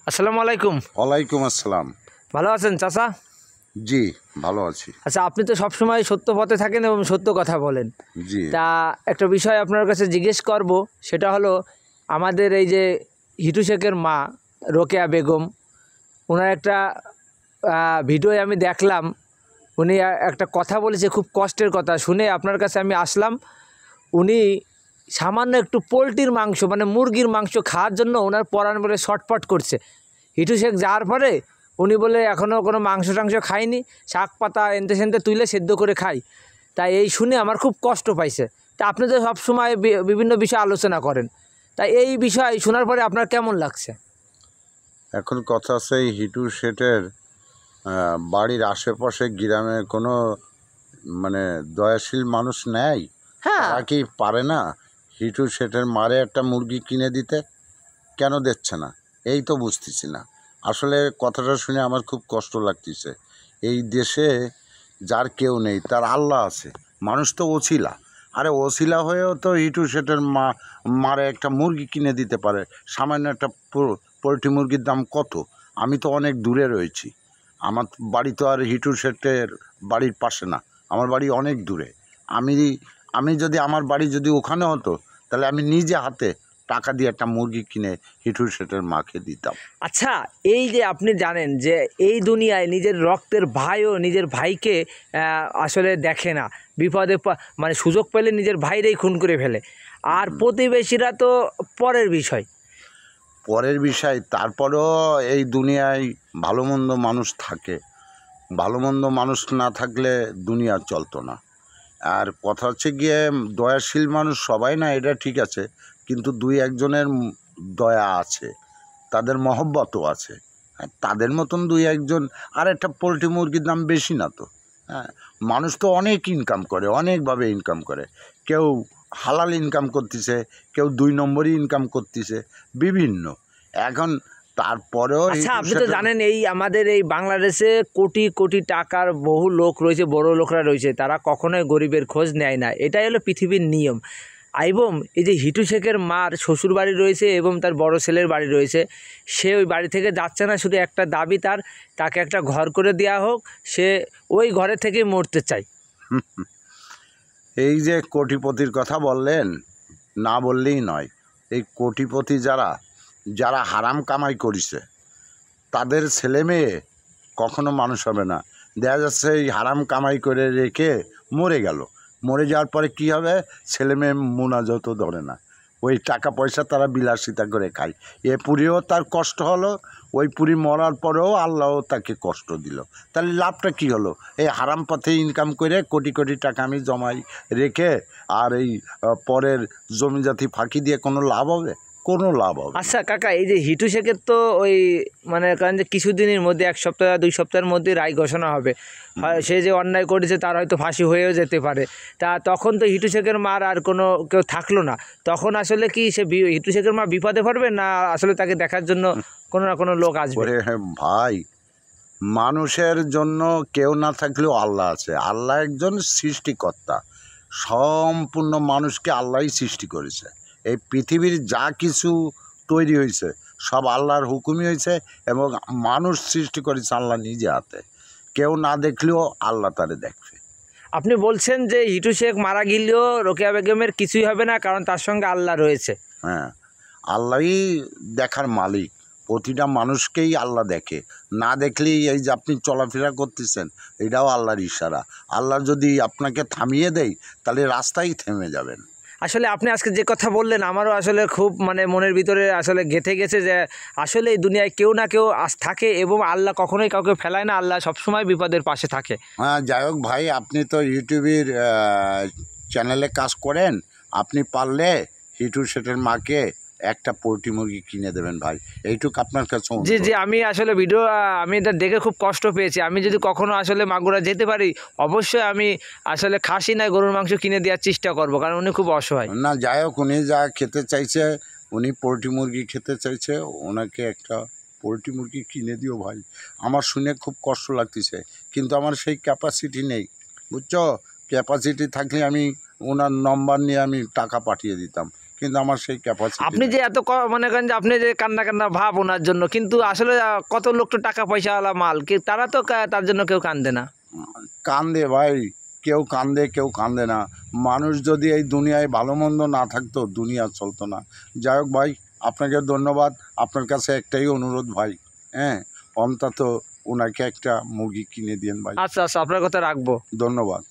আসসালামু আলাইকুম। ওয়ালাইকুম আসসালাম। ভালো আছেন চাচা? জি, ভালো আছি। আচ্ছা, আপনি তো সবসময় সত্য পথে থাকেন এবং সত্য কথা বলেন। জি। তা একটা বিষয় আপনার কাছে জিজ্ঞেস করব, সেটা হলো আমাদের এই যে হিটু শেখের মা রোকেয়া বেগম, ওনার একটা ভিডিও আমি দেখলাম। উনি একটা কথা বলেছে, খুব কষ্টের কথা শুনে আপনার কাছে আমি আসলাম। উনি সামান্য একটু পোলট্রির মাংস মানে মুরগির মাংস খাওয়ার জন্য ওনার পরাণ বলে ছটফট করছে। হিটু শেখ যাওয়ার পরে উনি বলে এখনও কোনো মাংস টাংস খাইনি, শাক পাতা এনতে সেনতে তুলে সেদ্ধ করে খাই। তাই এই শুনে আমার খুব কষ্ট পাইছে। তা আপনি তো সবসময় বিভিন্ন বিষয় আলোচনা করেন, তাই এই বিষয় শোনার পরে আপনার কেমন লাগছে? এখন কথা আছে এই হিটু শেঠের বাড়ির আশেপাশে গ্রামে কোনো মানে দয়াশীল মানুষ নেই? হ্যাঁ, তারা কি পারে না হিটু শেঠের মারে একটা মুরগি কিনে দিতে? কেন দিচ্ছে না? এই তো বুঝতেছি না। আসলে কথাটা শুনে আমার খুব কষ্ট লাগতেছে। এই দেশে যার কেউ নেই, তার আল্লাহ আছে। মানুষ তো ওছিলা। আরে ওছিলা হয়েও তো হিটু শেঠের মারে একটা মুরগি কিনে দিতে পারে। সামান্য একটা পোলট্রি মুরগির দাম কত? আমি তো অনেক দূরে রয়েছি। আমার বাড়ি তো আর হিটু শেঠের বাড়ির পাশে না। আমার বাড়ি অনেক দূরে। আমি আমি যদি আমার বাড়ি যদি ওখানে হতো, তাহলে আমি নিজে হাতে টাকা দিয়ে একটা মুরগি কিনে হিটু শেঠের মাকে দিতাম। আচ্ছা, এই যে আপনি জানেন যে এই দুনিয়ায় নিজের রক্তের ভাইও নিজের ভাইকে আসলে দেখে না, বিপদে মানে সুযোগ পেলে নিজের ভাইরেই খুন করে ফেলে, আর প্রতিবেশীরা তো পরের বিষয়। পরের বিষয়, তারপরেও এই দুনিয়ায় ভালো মন্দ মানুষ থাকে। ভালো মন্দ মানুষ না থাকলে দুনিয়া চলতো না। আর কথা হচ্ছে গিয়ে দয়াশীল মানুষ সবাই না, এটা ঠিক আছে, কিন্তু দুই একজনের দয়া আছে, তাদের মহব্বতও আছে। হ্যাঁ, তাদের মতন দুই একজন। আর একটা পোলট্রি মুরগির দাম বেশি না তো। হ্যাঁ, মানুষ তো অনেক ইনকাম করে, অনেকভাবে ইনকাম করে। কেউ হালাল ইনকাম করতেছে, কেউ 2 নম্বরই ইনকাম করতেছে, বিভিন্ন। এখন তারপরেও আচ্ছা, আপনি তো জানেন এই আমাদের এই বাংলাদেশে কোটি কোটি টাকার বহু লোক রয়েছে, বড় লোকরা রয়েছে, তারা কখনোই গরিবের খোঁজ নেয় না। এটাই হলো পৃথিবীর নিয়ম। এবং এই যে হিটু শেখের মার শ্বশুর বাড়ি রয়েছে এবং তার বড় ছেলের বাড়ি রয়েছে, সে ওই বাড়ি থেকে যাচ্ছে না, শুধু একটা দাবি তার, তাকে একটা ঘর করে দেওয়া হোক, সে ওই ঘরে থেকেই মরতে চায়। এই যে কোটিপতির কথা বললেন, না বললেই নয়। এই কোটিপতি যারা যারা হারাম কামাই করেছে, তাদের ছেলে মেয়ে কখনো মানুষ হবে না। দেখা যাচ্ছে এই হারাম কামাই করে রেখে মরে গেল। মরে যাওয়ার পরে কি হবে? ছেলে মেয়ে মোনাজাতও ধরে না। ওই টাকা পয়সা তারা বিলাসিতা করে খায়। এ পুরীও তার কষ্ট হলো, ওই পুরী মরার পরেও আল্লাহও তাকে কষ্ট দিল। তাহলে লাভটা কি হলো? এই হারাম পথে ইনকাম করে কোটি কোটি টাকা আমি জমাই রেখে আর এই পরের জমিজাতি ফাঁকি দিয়ে কোনো লাভ হবে? কোনো লাভ হবে না। আচ্ছা কাকা, এই যে হিটু শেখের তো ওই মানে কারণ যে কিছুদিনের মধ্যে 1 সপ্তাহ 2 সপ্তাহের মধ্যে রায় ঘোষণা হবে। সে যে অন্যায় করেছে তার হয়তো ফাঁসি হয়েও যেতে পারে। তা তখন তো হিটু শেখের মার আর কোনো কেউ থাকলো না। তখন আসলে কি সে হিটু শেখের মা বিপদে পড়বে, না আসলে তাকে দেখার জন্য কোনো না কোনো লোক আসবে? ওরে ভাই, মানুষের জন্য কেউ না থাকলেও আল্লাহ আছে। আল্লাহ একজন সৃষ্টিকর্তা। সম্পূর্ণ মানুষকে আল্লাহই সৃষ্টি করেছে। এই পৃথিবীর যা কিছু তৈরি হয়েছে সব আল্লাহর হুকুমই হয়েছে, এবং মানুষ সৃষ্টি করেছে আল্লাহ নিজে হাতে। কেউ না দেখলেও আল্লাহ তারে দেখবে। আপনি বলছেন যে হিটু শেখ মারা গেলেও রোকেয়া বেগমের কিছুই হবে না, কারণ তার সঙ্গে আল্লাহ রয়েছে। হ্যাঁ, আল্লাহই দেখার মালিক। প্রতিটা মানুষকেই আল্লাহ দেখে। না দেখলেই এই যে আপনি চলাফেরা করতেছেন, এটাও আল্লাহর ইশারা। আল্লাহ যদি আপনাকে থামিয়ে দেয়, তাহলে রাস্তায় থেমে যাবেন। আসলে আপনি আজকে যে কথা বললেন আমারও আসলে খুব মানে মনের ভিতরে আসলে গেঁথে গেছে যে আসলে এই দুনিয়ায় কেউ না কেউ থাকে এবং আল্লাহ কখনোই কাউকে ফেলায় না, আল্লাহ সবসময় বিপদের পাশে থাকে। হ্যাঁ, যাই হোক ভাই, আপনি তো ইউটিউবের চ্যানেলে কাজ করেন। আপনি পারলে হিটু শেঠের মাকে একটা পোলট্রি মুরগি কিনে দেবেন ভাই, এইটুকু আপনার কাছে জি অনুরোধ। জি, আমি আসলে ভিডিও আমি এটা দেখে খুব কষ্ট পেয়েছি। আমি যদি কখনো আসলে মাগুরা যেতে পারি, অবশ্যই আমি আসলে খাসি না গরুর মাংস কিনে দেওয়ার চেষ্টা করব, কারণ উনি খুব অসহায়। না, যাই হোক, উনি যা খেতে চাইছে, উনি পোলট্রি মুরগি খেতে চাইছে, ওনাকে একটা পোলট্রি মুরগি কিনে দিও ভাই। আমার শুনে খুব কষ্ট লাগতেছে, কিন্তু আমার সেই ক্যাপাসিটি নেই, বুঝছো? ক্যাপাসিটি থাকলে আমি ওনার নম্বর নিয়ে আমি টাকা পাঠিয়ে দিতাম, কিন্তু আমার সেই ক্যাপাসিটি আপনি যে এত মনে করেন যে আপনি যে কান্না কান্না ভাব ওনার জন্য, কিন্তু আসলে কত লোক তো টাকা পয়সাওয়ালা মাল, তারা তো তার জন্য কেউ কান্দে না। কান্দে ভাই, কেউ কান্দে কেউ কান্দে না। মানুষ যদি এই দুনিয়ায় ভালো মন্দ না থাকতো, দুনিয়া চলতো না। যাই হোক ভাই, আপনাকে ধন্যবাদ। আপনার কাছে একটাই অনুরোধ ভাই, হ্যাঁ, অন্তত ওনাকে একটা মুরগি কিনে দিন ভাই। আচ্ছা আচ্ছা, আপনার কথা রাখবো। ধন্যবাদ।